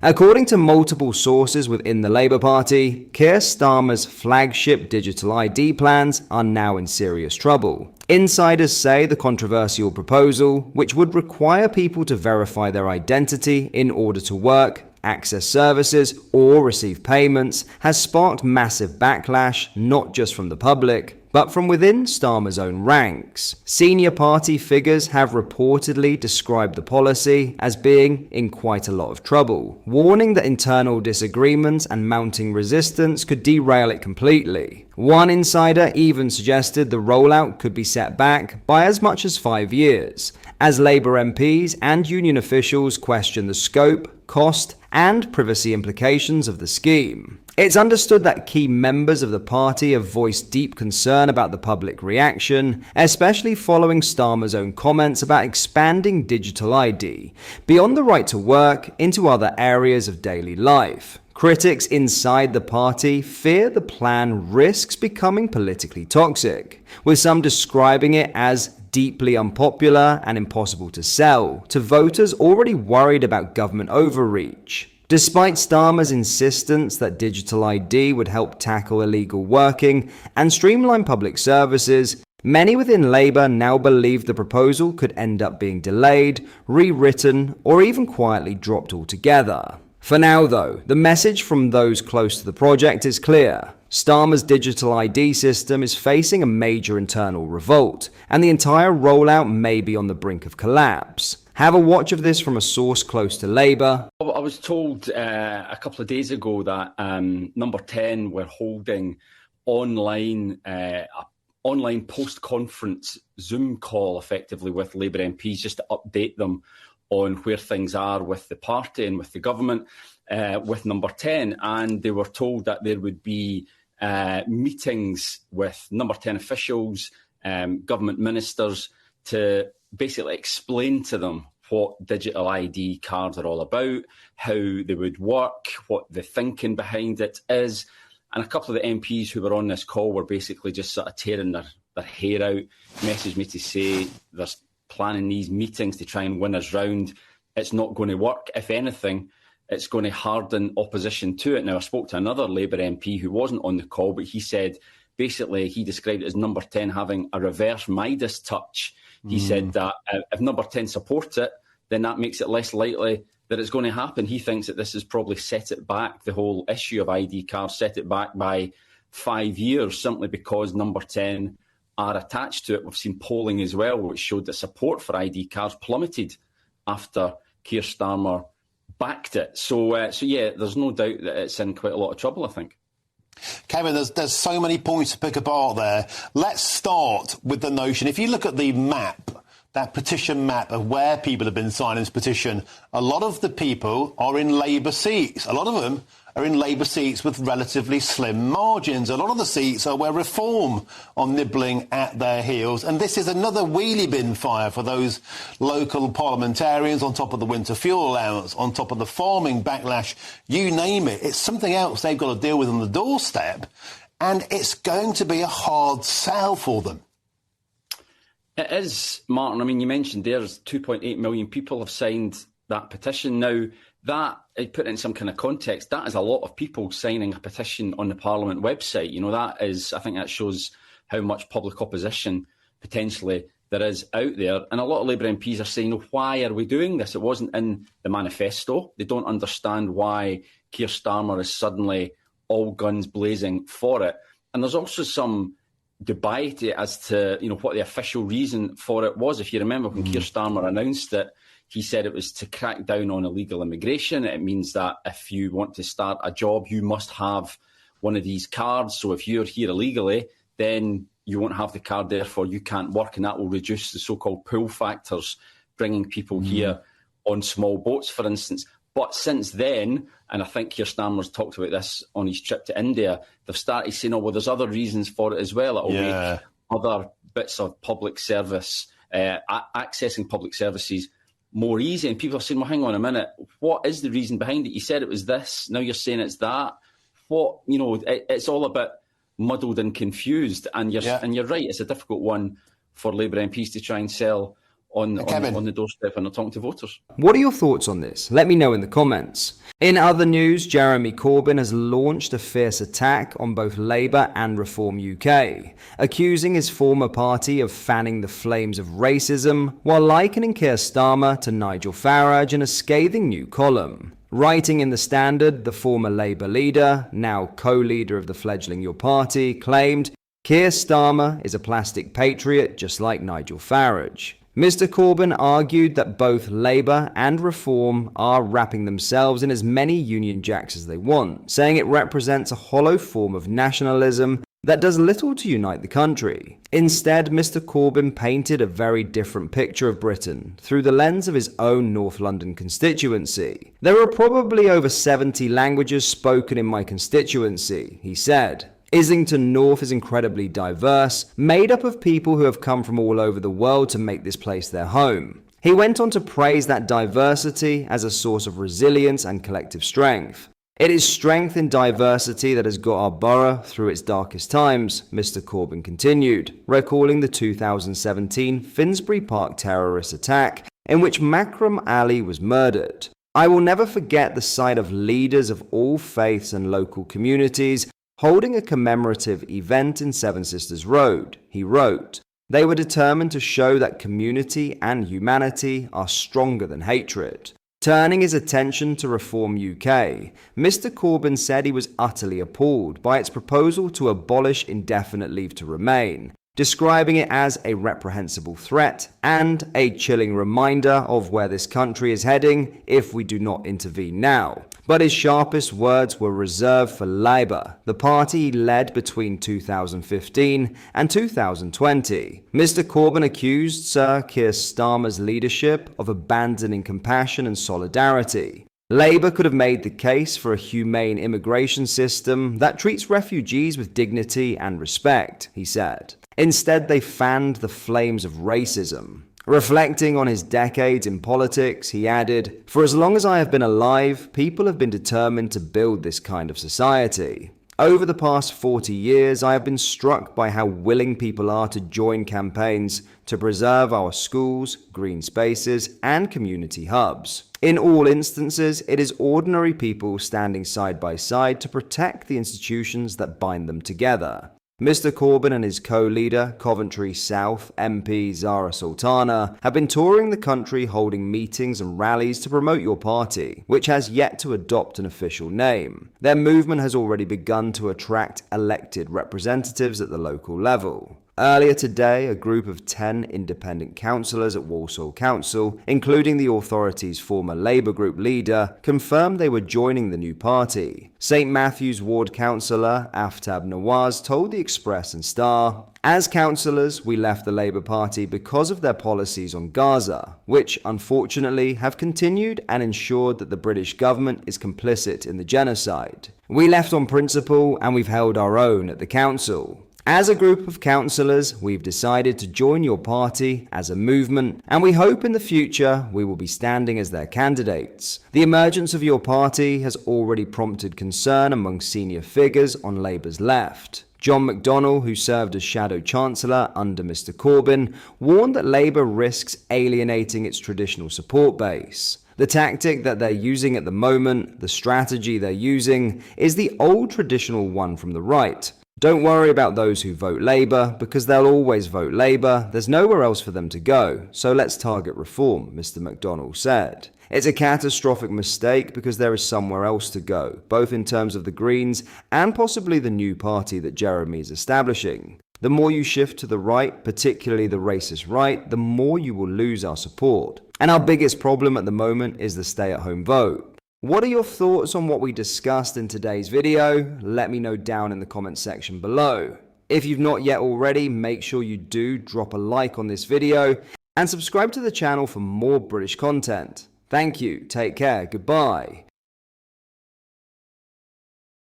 According to multiple sources within the Labour Party, Keir Starmer's flagship digital ID plans are now in serious trouble. Insiders say the controversial proposal, which would require people to verify their identity in order to work, access services, or receive payments, has sparked massive backlash not just from the public, but from within Starmer's own ranks. Senior party figures have reportedly described the policy as being in quite a lot of trouble, warning that internal disagreements and mounting resistance could derail it completely. One insider even suggested the rollout could be set back by as much as 5 years, as Labour MPs and union officials question the scope, cost, and privacy implications of the scheme. It's understood that key members of the party have voiced deep concern about the public reaction, especially following Starmer's own comments about expanding digital ID beyond the right to work into other areas of daily life. Critics inside the party fear the plan risks becoming politically toxic, with some describing it as deeply unpopular and impossible to sell to voters already worried about government overreach. Despite Starmer's insistence that digital ID would help tackle illegal working and streamline public services, many within Labour now believe the proposal could end up being delayed, rewritten, or even quietly dropped altogether. For now, though, the message from those close to the project is clear. Starmer's digital ID system is facing a major internal revolt, and the entire rollout may be on the brink of collapse. Have a watch of this from a source close to Labour. I was told a couple of days ago that Number 10 were holding online post-conference Zoom call effectively with Labour MPs just to update them on where things are with the party and with the government, with Number 10. And they were told that there would be meetings with Number 10 officials, government ministers, to basically explain to them what digital ID cards are all about, how they would work, what the thinking behind it is. And a couple of the MPs who were on this call were basically just sort of tearing their hair out, messaged me to say they're planning these meetings to try and win us round. It's not going to work. If anything, it's going to harden opposition to it. Now, I spoke to another Labour MP who wasn't on the call, but he said, basically, he described it as Number 10 having a reverse Midas touch. He said that if Number 10 support it, then that makes it less likely that it's going to happen. He thinks that this has probably set it back, the whole issue of ID cards, set it back by 5 years, simply because Number 10 are attached to it. We've seen polling as well, which showed that support for ID cards plummeted after Keir Starmer backed it. So yeah, there's no doubt that it's in quite a lot of trouble, I think. Kevin, there's so many points to pick apart there. Let's start with the notion. If you look at the map, that petition map of where people have been signing this petition, a lot of the people are in Labour seats. A lot of them are in Labour seats with relatively slim margins. A lot of the seats are where Reform are nibbling at their heels. And this is another wheelie bin fire for those local parliamentarians, on top of the winter fuel allowance, on top of the farming backlash, you name it. It's something else they've got to deal with on the doorstep, and it's going to be a hard sell for them. It is, Martin. I mean, you mentioned there's 2.8 million people have signed that petition. Now, that, put it in some kind of context, that is a lot of people signing a petition on the Parliament website. You know, that is, I think that shows how much public opposition potentially there is out there. And a lot of Labour MPs are saying, why are we doing this? It wasn't in the manifesto. They don't understand why Keir Starmer is suddenly all guns blazing for it. And there's also some debate as to, you know, what the official reason for it was. If you remember when Keir Starmer announced it, he said it was to crack down on illegal immigration. It means that if you want to start a job, you must have one of these cards. So if you're here illegally, then you won't have the card, therefore you can't work, and that will reduce the so-called pull factors, bringing people here on small boats, for instance. But since then, and I think Keir Starmer's talked about this on his trip to India, they've started saying, oh, well, there's other reasons for it as well. It'll make other bits of public service, accessing public services more easy. And people are saying, well, hang on a minute, what is the reason behind it? You said it was this, now you're saying it's that. What, you know, it's all a bit muddled and confused. And you're right, it's a difficult one for Labour MPs to try and sell on Kevin. the doorstep and they're talking to voters. What are your thoughts on this? Let me know in the comments. In other news, Jeremy Corbyn has launched a fierce attack on both Labour and Reform UK, accusing his former party of fanning the flames of racism, while likening Keir Starmer to Nigel Farage in a scathing new column. Writing in The Standard, the former Labour leader, now co-leader of the fledgling Your Party, claimed, "Keir Starmer is a plastic patriot just like Nigel Farage." Mr. Corbyn argued that both Labour and Reform are wrapping themselves in as many Union Jacks as they want, saying it represents a hollow form of nationalism that does little to unite the country. Instead, Mr. Corbyn painted a very different picture of Britain through the lens of his own North London constituency. "There are probably over 70 languages spoken in my constituency," he said. Islington North is incredibly diverse, made up of people who have come from all over the world to make this place their home. He went on to praise that diversity as a source of resilience and collective strength. "It is strength in diversity that has got our borough through its darkest times," Mr. Corbyn continued, recalling the 2017 Finsbury Park terrorist attack in which Makram Ali was murdered. "I will never forget the sight of leaders of all faiths and local communities holding a commemorative event in Seven Sisters Road," he wrote. "They were determined to show that community and humanity are stronger than hatred." Turning his attention to Reform UK, Mr. Corbyn said he was utterly appalled by its proposal to abolish indefinite leave to remain, describing it as a reprehensible threat and a chilling reminder of where this country is heading if we do not intervene now. But his sharpest words were reserved for Labour, the party he led between 2015 and 2020. Mr. Corbyn accused Sir Keir Starmer's leadership of abandoning compassion and solidarity. Labour could have made the case for a humane immigration system that treats refugees with dignity and respect, he said. Instead, they fanned the flames of racism. Reflecting on his decades in politics, he added, "For as long as I have been alive, people have been determined to build this kind of society. Over the past 40 years, I have been struck by how willing people are to join campaigns to preserve our schools, green spaces, and community hubs. In all instances, it is ordinary people standing side by side to protect the institutions that bind them together." Mr. Corbyn and his co-leader, Coventry South MP Zara Sultana, have been touring the country holding meetings and rallies to promote Your Party, which has yet to adopt an official name. Their movement has already begun to attract elected representatives at the local level. Earlier today, a group of 10 independent councillors at Walsall Council, including the authority's former Labour group leader, confirmed they were joining the new party. St Matthew's ward councillor Aftab Nawaz told the Express and Star, "As councillors, we left the Labour Party because of their policies on Gaza, which unfortunately have continued and ensured that the British government is complicit in the genocide. We left on principle and we've held our own at the council. As a group of councillors, we've decided to join Your Party as a movement, and we hope in the future we will be standing as their candidates. The emergence of Your Party has already prompted concern among senior figures on Labour's left. John McDonnell, who served as Shadow Chancellor under Mr. Corbyn, warned that Labour risks alienating its traditional support base. The tactic that they're using at the moment, the strategy they're using, is the old traditional one from the right. Don't worry about those who vote Labour, because they'll always vote Labour. There's nowhere else for them to go, so let's target Reform," Mr. McDonnell said. "It's a catastrophic mistake because there is somewhere else to go, both in terms of the Greens and possibly the new party that Jeremy is establishing. The more you shift to the right, particularly the racist right, the more you will lose our support. And our biggest problem at the moment is the stay-at-home vote." What are your thoughts on what we discussed in today's video? Let me know down in the comment section below. If you've not yet already, make sure you do drop a like on this video and subscribe to the channel for more British content. Thank you, take care, goodbye.